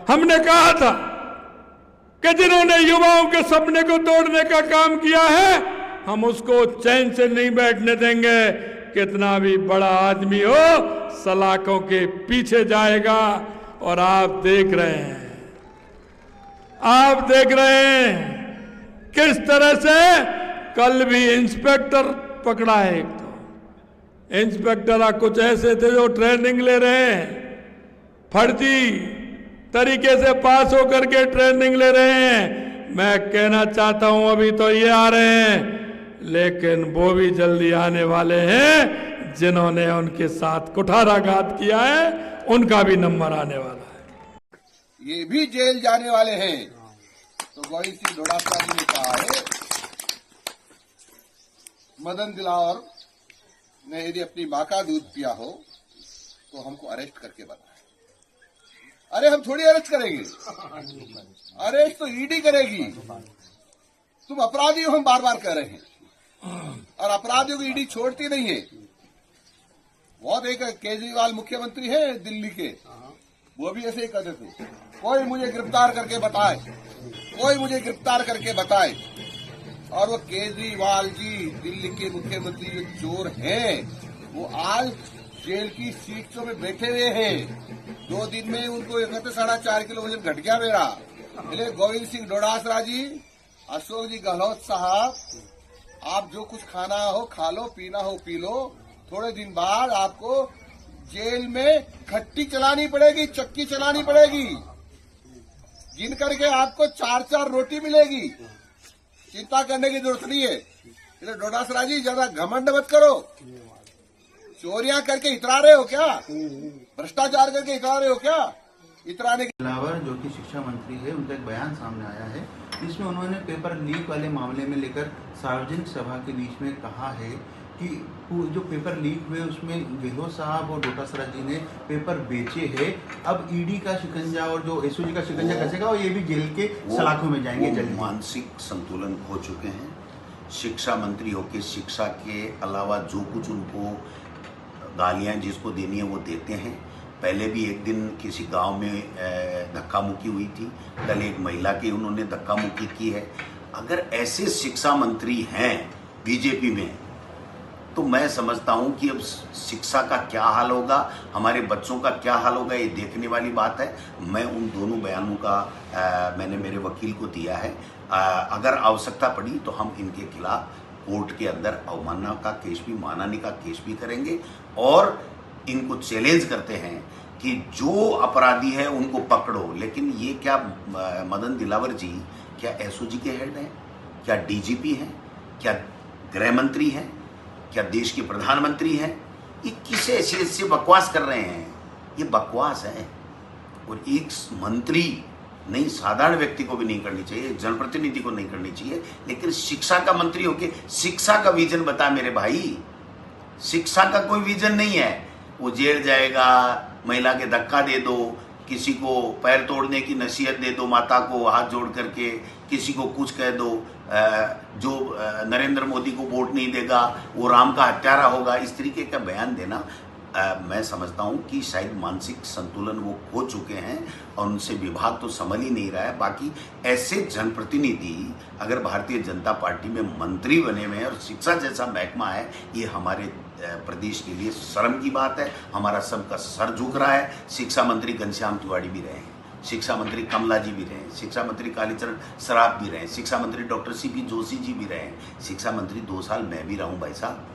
हमने कहा था कि जिन्होंने युवाओं के सपने को तोड़ने का काम किया है, हम उसको चैन से नहीं बैठने देंगे। कितना भी बड़ा आदमी हो, सलाखों के पीछे जाएगा। और आप देख रहे हैं किस तरह से कल भी इंस्पेक्टर पकड़ा है। एक तो इंस्पेक्टर कुछ ऐसे थे जो ट्रेनिंग ले रहे हैं, फर्जी तरीके से पास होकर के ट्रेनिंग ले रहे हैं। मैं कहना चाहता हूं अभी तो ये आ रहे हैं, लेकिन वो भी जल्दी आने वाले हैं। जिन्होंने उनके साथ कुठाराघात किया है, उनका भी नंबर आने वाला है। ये भी जेल जाने वाले हैं। तो गोविंद सिंह डोटासरा जी ने कहा है, मदन दिलावर ने यदि अपनी मां का दूध पिया हो तो हमको अरेस्ट करके बताए। अरे हम थोड़ी अरेस्ट करेंगे, अरेस्ट तो ईडी करेगी। तुम अपराधी हो, हम बार बार कह रहे हैं, और अपराधियों को ईडी छोड़ती नहीं है। बहुत एक केजरीवाल मुख्यमंत्री है दिल्ली के, वो भी ऐसे ही कहते थे, कोई मुझे गिरफ्तार करके बताए, कोई मुझे गिरफ्तार करके बताए। और वो केजरीवाल जी दिल्ली के मुख्यमंत्री जो चोर हैं, वो आज जेल की सीटों में बैठे हुए हैं। 2 दिन में उनको 4.5 किलो वजन घट गया मेरा। इसलिए गोविंद सिंह डोटासरा जी, अशोक जी गहलोत साहब, आप जो कुछ खाना हो खा लो, पीना हो पी लो। थोड़े दिन बाद आपको जेल में खट्टी चलानी पड़ेगी, चक्की चलानी पड़ेगी, जिन करके आपको 4-4 रोटी मिलेगी। चिंता करने की जरूरत नहीं है। इसलिए डोटासरा जी ज्यादा घमंड मत करो। चोरियां करके इतरा रहे हो क्या? भ्रष्टाचार करके इतरा रहे हो क्या? इतराने के दिलावर जो कि शिक्षा मंत्री है, उनका एक बयान सामने आया है, जिसमें उन्होंने पेपर लीक वाले मामले में लेकर सार्वजनिक सभा के बीच में कहा है कि जो पेपर लीक हुए उसमें गहलोत साहब और डोटासरा जी ने पेपर बेचे हैं। अब ईडी का शिकंजा और जो एसओजी का शिकंजा कसेगा, और ये भी जेल के सलाखों में जाएंगे। जल्दी मानसिक संतुलन खो चुके हैं। शिक्षा मंत्री होकर शिक्षा के अलावा जो कुछ उनको गालियां जिसको देनी है वो देते हैं। पहले भी एक दिन किसी गांव में धक्का मुक्की हुई थी, कल एक महिला की उन्होंने धक्का मुक्की की है। अगर ऐसे शिक्षा मंत्री हैं बीजेपी में, तो मैं समझता हूं कि अब शिक्षा का क्या हाल होगा, हमारे बच्चों का क्या हाल होगा, ये देखने वाली बात है। मैं उन दोनों बयानों का मैंने मेरे वकील को दिया है। अगर आवश्यकता पड़ी तो हम इनके खिलाफ कोर्ट के अंदर अवमानना का केस भी, मानहानि का केस भी करेंगे, और इनको चैलेंज करते हैं कि जो अपराधी है उनको पकड़ो। लेकिन ये क्या मदन दिलावर जी क्या एसओजी के हेड हैं, क्या डीजीपी हैं, क्या गृह मंत्री हैं, क्या देश के प्रधानमंत्री हैं? ये किस हैसियत से बकवास कर रहे हैं? ये बकवास है। और एक मंत्री नहीं, साधारण व्यक्ति को भी नहीं करनी चाहिए, जनप्रतिनिधि को नहीं करनी चाहिए, लेकिन शिक्षा का मंत्री होके शिक्षा का विजन बता मेरे भाई। शिक्षा का कोई विजन नहीं है। वो जेल जाएगा, महिला के धक्का दे दो, किसी को पैर तोड़ने की नसीहत दे दो, माता को हाथ जोड़ करके, किसी को कुछ कह दो, जो नरेंद्र मोदी को वोट नहीं देगा वो राम का हत्यारा होगा, इस तरीके का बयान देना मैं समझता हूं कि शायद मानसिक संतुलन वो खो चुके हैं और उनसे विभाग तो संभल ही नहीं रहा है। बाकी ऐसे जनप्रतिनिधि अगर भारतीय जनता पार्टी में मंत्री बने हुए हैं और शिक्षा जैसा महकमा है, ये हमारे प्रदेश के लिए शर्म की बात है। हमारा सबका सर झुक रहा है। शिक्षा मंत्री घनश्याम तिवारी भी रहे, शिक्षा मंत्री कमला जी भी रहे, शिक्षा मंत्री कालीचरण सराफ भी रहे, शिक्षा मंत्री डॉक्टर सीपी जोशी जी भी रहे, शिक्षा मंत्री 2 साल मैं भी रहा हूँ भाई साहब।